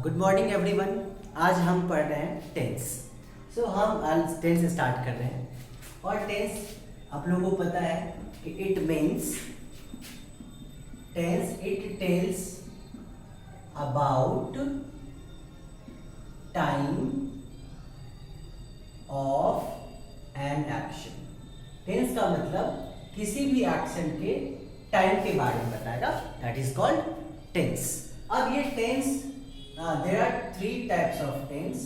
Good morning everyone. आज हम पढ़ रहे हैं टेंस। हम आज टेंस स्टार्ट कर रहे हैं और टेंस आप लोगों को पता है कि it means tense it tells about time of an action. Tense का मतलब किसी भी एक्शन के टाइम के बारे में बताएगा, दैट इज कॉल्ड टेंस। अब ये tense there are three types of tense.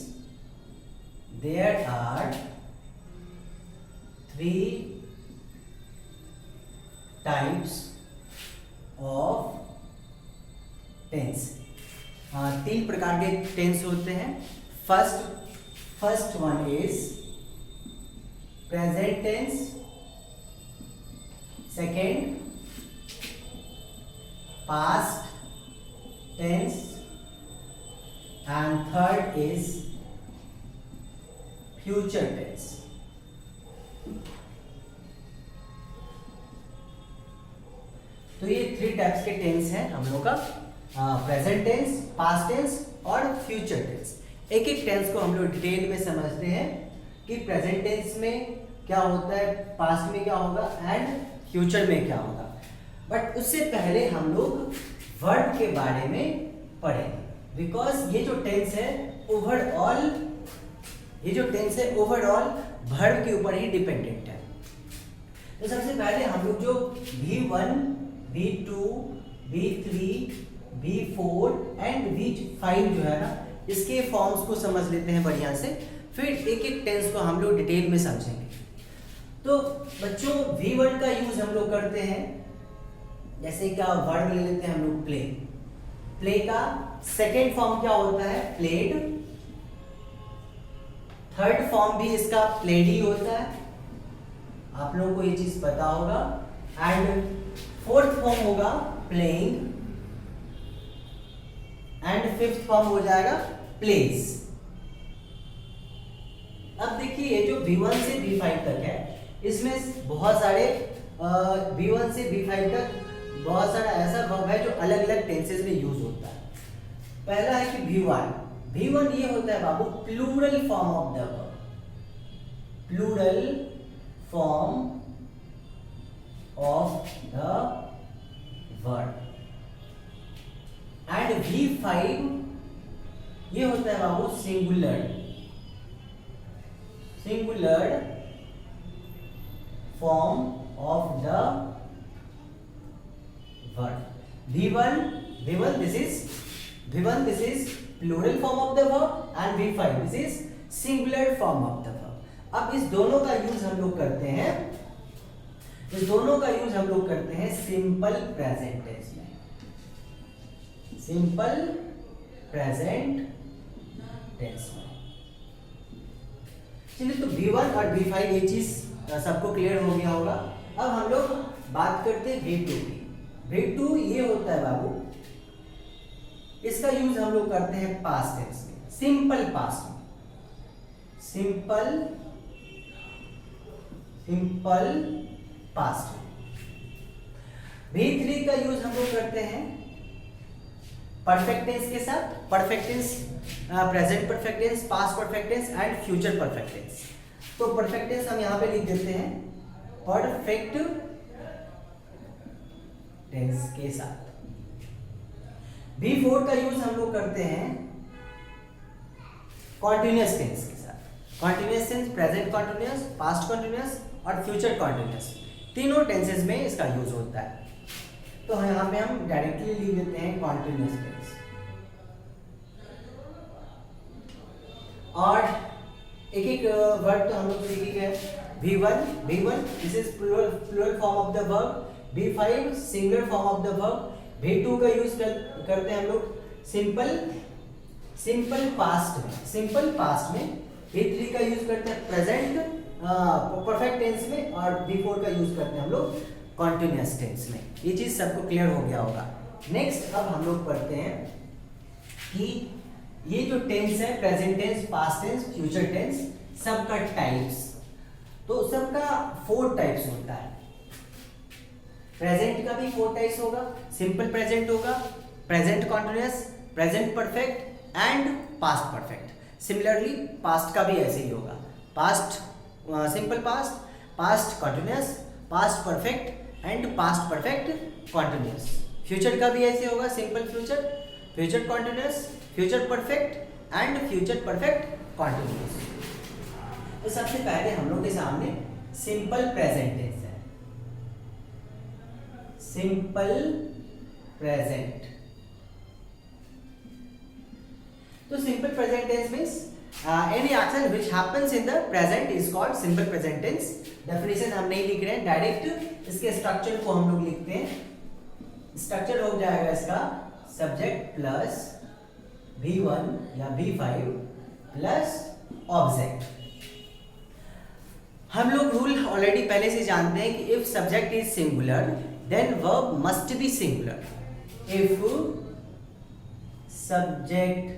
There are three types of tense. तीन प्रकार के टेंस होते हैं। First one is present tense, second past tense and third is future tense. तो ये three types के टेंस हैं हम लोग का, प्रेजेंट टेंस, पास्ट टेंस और फ्यूचर टेंस। एक एक टेंस को हम लोग डिटेल में समझते हैं कि प्रेजेंट टेंस में क्या होता है, पास्ट में क्या होगा एंड फ्यूचर में क्या होगा। बट उससे पहले हम लोग वर्ब के बारे में पढ़ेंगे, बिकॉज ये जो टेंस है ओवरऑल वर्ब के ऊपर ही डिपेंडेंट है। तो सबसे पहले हम लोग जो V1, V2, V3, V4 and V5 जो है ना, इसके फॉर्म्स को समझ लेते हैं बढ़िया से, फिर एक एक टेंस को हम लोग डिटेल में समझेंगे। तो बच्चों V1 का यूज हम लोग करते हैं, जैसे क्या वर्ब ले लेते हैं हम लोग प्ले। प्ले का सेकेंड फॉर्म क्या होता है, प्लेड। थर्ड फॉर्म भी इसका प्लेड ही होता है, आप लोगों को ये चीज पता होगा। एंड फोर्थ फॉर्म होगा प्लेइंग एंड फिफ्थ फॉर्म हो जाएगा प्लेज। अब देखिए ये जो V1 से V5 तक है, इसमें बहुत सारे V1 से V5 तक बहुत सारा ऐसा वर्ब है जो अलग अलग टेंसेस में यूज होता है। पहला है कि V1 ये होता है बाबू plural form of the verb, plural form of the verb. And V5 ये होता है बाबू singular form of the verb. V1 this is plural form of the verb and V5 this is singular form of the verb. अब इस दोनों का use हम लोग करते हैं सिंपल प्रेजेंट टेंस में। सिंपल प्रेजेंट टेंस में चलिए, तो V1 और V5 ये चीज सबको क्लियर हो गया होगा। अब हम लोग बात करते हैं V2 की। V2 ये होता है बाबू, इसका यूज हम लोग करते हैं पास्ट टेंस में, सिंपल पास्ट में। सिंपल पास्ट में। V3 का यूज हम लोग करते हैं परफेक्ट टेंस के साथ, perfect tense, present perfect tense, past perfect tense and future perfect tense. तो परफेक्ट टेंस हम यहां पे लिख देते हैं परफेक्ट टेंस के साथ। V4 का यूज हम लोग करते हैं कॉन्टिन्यूअस टेंस के साथ। Continuous tense, present continuous, past continuous और फ्यूचर कॉन्टिन्यूअस, तीनों टेंसेस में इसका यूज होता है। तो यहां पे हम डायरेक्टली लिख देते हैं कॉन्टिन्यूअस टेंस। और एक एक वर्ब तो हम लोग सीखेंगे। V1 this is plural form of the verb. V5 singular form of the verb. V2 का यूज करते हैं हम लोग सिंपल पास्ट में। V3 का यूज करते हैं प्रेजेंट परफेक्ट टेंस में और V4 का यूज करते हैं हम लोग कॉन्टिन्यूअस टेंस में। ये चीज सबको क्लियर हो गया होगा। नेक्स्ट अब हम लोग पढ़ते हैं कि ये जो टेंस है, present tense, past tense, future tense, सबका टाइप्स। तो सबका 4 टाइप्स होता है। प्रेजेंट का भी 4 टाइप्स होगा, सिंपल प्रेजेंट होगा, present continuous, present perfect and past perfect. Similarly past का भी ऐसे ही होगा, past simple past, past continuous, past perfect and past perfect continuous. Future का भी ऐसे होगा, simple future, future continuous, future perfect and future perfect continuous. तो सबसे पहले हम लोग के सामने सिंपल प्रेजेंट टेंस है, सिंपल प्रेजेंट। तो simple present tense means any action which happens in the present is called simple present tense। Definition हम नहीं लिख रहे हैं, डायरेक्ट इसके स्ट्रक्चर को हम लोग लिखते हैं। स्ट्रक्चर हो जाएगा इसका सब्जेक्ट प्लस V1 या V5 प्लस ऑब्जेक्ट। हम लोग रूल ऑलरेडी पहले से जानते हैं कि if subject is singular then verb must be singular. If subject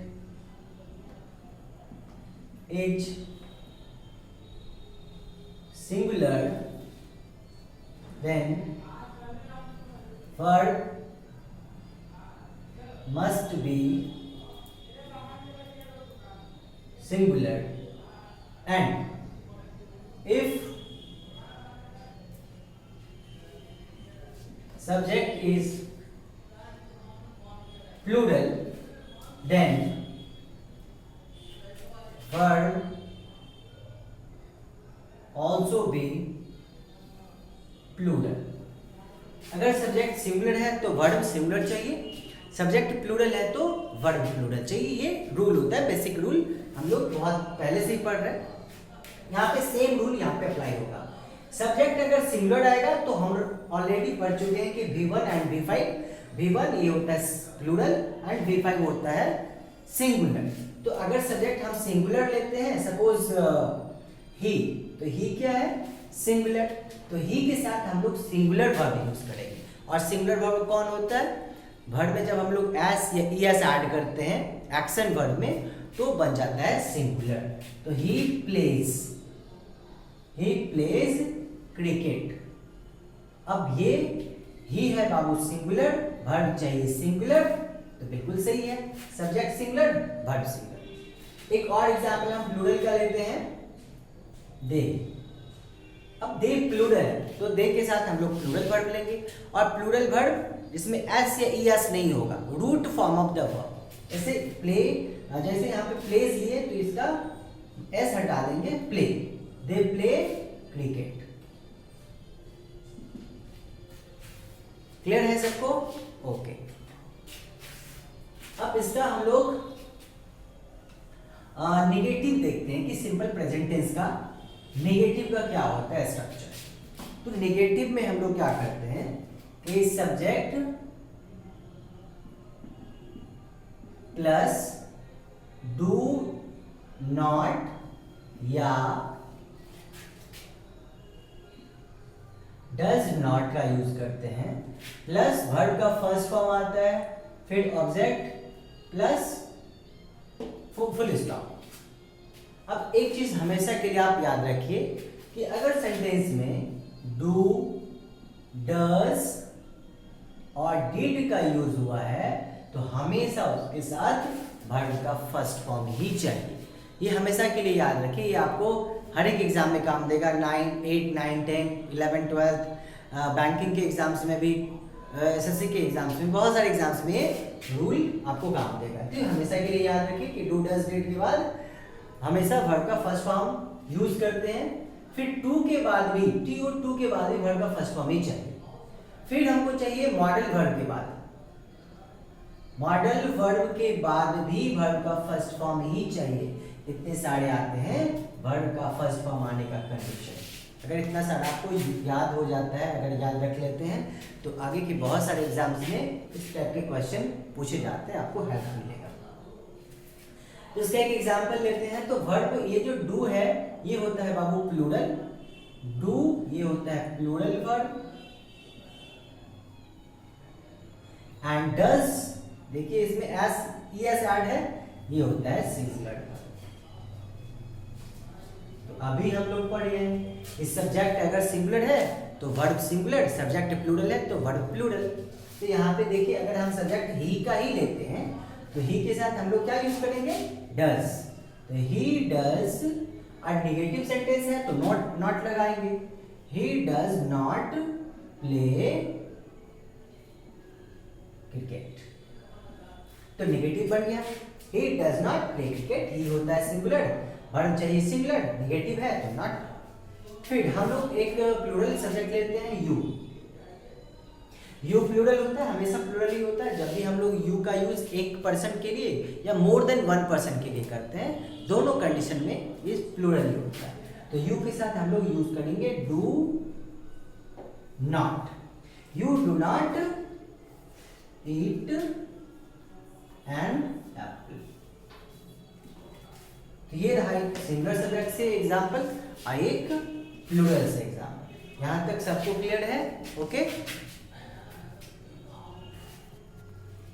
is singular then verb must be singular, and if subject is plural then verb also be plural। अगर subject singular है तो verb singular चाहिए, subject plural है तो verb plural चाहिए। ये rule होता है, बेसिक रूल, हम लोग बहुत पहले से ही पढ़ रहे हैं। यहाँ पे सेम रूल यहाँ पे अप्लाई होगा। सब्जेक्ट अगर सिंगुलर आएगा तो हम ऑलरेडी पढ़ चुके हैं कि V1 एंड V5, V1 ये होता है प्लूरल एंड V5 होता है सिंगुलर। तो अगर सब्जेक्ट हम सिंगुलर लेते हैं, सपोज ही, तो ही क्या है सिंगुलर, तो ही के साथ हम लोग सिंगुलर वर्ब यूज करेंगे। और सिंगुलर वर्ब कौन होता है, वर्ब में जब हम लोग एस या ईएस ऐड करते हैं एक्शन वर्ब में तो बन जाता है सिंगुलर। तो ही प्लेज क्रिकेट। अब ये ही है बाबू सिंगुलर, वर्ब चाहिए सिंगुलर, तो बिल्कुल सही है, सब्जेक्ट सिंगुलर वर्ब सिंगुलर। एक और एग्जांपल हम प्लूरल का लेते हैं, दे। अब दे प्लूरल तो दे के साथ हम लोग प्लूरल वर्ब लेंगे, और प्लूरल वर्ब जिसमें एस या ईएस नहीं होगा, root form of the verb. जैसे प्ले, जैसे यहाँ पे प्लेज लिए तो इसका एस हटा देंगे, play, they play cricket. Clear है सबको? ओके। अब इसका हम लोग नेगेटिव देखते हैं कि सिंपल प्रेजेंट टेंस का नेगेटिव का क्या होता है स्ट्रक्चर। तो नेगेटिव में हम लोग क्या करते हैं कि सब्जेक्ट प्लस डू नॉट या डज नॉट का यूज करते हैं, प्लस वर्ब का फर्स्ट फॉर्म आता है, फिर ऑब्जेक्ट प्लस फुल स्टॉप। अब एक चीज हमेशा के लिए आप याद रखिए कि अगर सेंटेंस में डू, डज और डिड का यूज हुआ है तो हमेशा उसके साथ वर्ब का फर्स्ट फॉर्म ही चाहिए। ये हमेशा के लिए याद रखिए, ये आपको हर एक एग्जाम में काम देगा। 9, 8, 9, 10, 11, 12, बैंकिंग के एग्जाम्स में भी, एसएससी के एग्जाम्स में, बहुत सारे एग्जाम्स में रूल आपको काम देगा। तो हमेशा के लिए याद रखिए कि डू, डज, डिड के बाद हमेशा वर्ब का फर्स्ट फॉर्म यूज करते हैं। फिर टू के बाद भी, टी और टू के बाद भी वर्ब का फर्स्ट फॉर्म ही चाहिए। फिर हमको चाहिए मॉडल वर्ब के बाद, मॉडल वर्ब के बाद भी वर्ब का फर्स्ट फॉर्म ही चाहिए। इतने सारे आते हैं वर्ब का फर्स्ट फॉर्म आने का कंडीशन। अगर इतना सारा आपको याद हो जाता है, अगर याद रख लेते हैं तो आगे के बहुत सारे एग्जाम्स में इस टाइप के क्वेश्चन पूछे जाते हैं, आपको हेल्प मिलेगा। तो इसका एक एग्जांपल लेते हैं। तो वर्ब, ये जो डू है ये होता है बाबू प्लूरल, डू ये होता है प्लूरल वर्ब, एंड डज देखिए इसमें एस ईएस ऐड है, ये होता है सिंगुलर वर्ब। तो अभी हम लोग पढ़ रहे हैं इस सब्जेक्ट अगर सिंगुलर है तो वर्ब सिंगुलर, सब्जेक्ट प्लूरल है तो वर्ब प्लूरल। तो यहाँ पे देखिए अगर हम सब्जेक्ट ही का ही लेते हैं तो तो ही के साथ हम लोग क्या यूज करेंगे, डज। तो ही डज, और निगेटिव सेंटेंस है तो नॉट लगाएंगे। He does not play cricket, तो नेगेटिव बन गया। He does not play cricket, he होता है सिंगुलर, वर्ब चाहिए सिंगुलर, नेगेटिव है तो नॉट। फिर हम लोग एक प्लूरल सब्जेक्ट लेते हैं यू। यू प्लूरल होता है, हमेशा प्लूरल ही होता है। जब भी हम लोग यू का यूज एक पर्सन के लिए या मोर देन वन पर्सन के लिए करते हैं, दोनों कंडीशन में ये प्लूरल ही होता है। तो यू के साथ हम लोग यूज करेंगे do not. You do not eat an apple. तो ये रहा एक सिंगुलर सब्जेक्ट से एग्जाम्पल और एक प्लूरल से एग्जाम्पल। यहां तक सबको क्लियर है? ओके।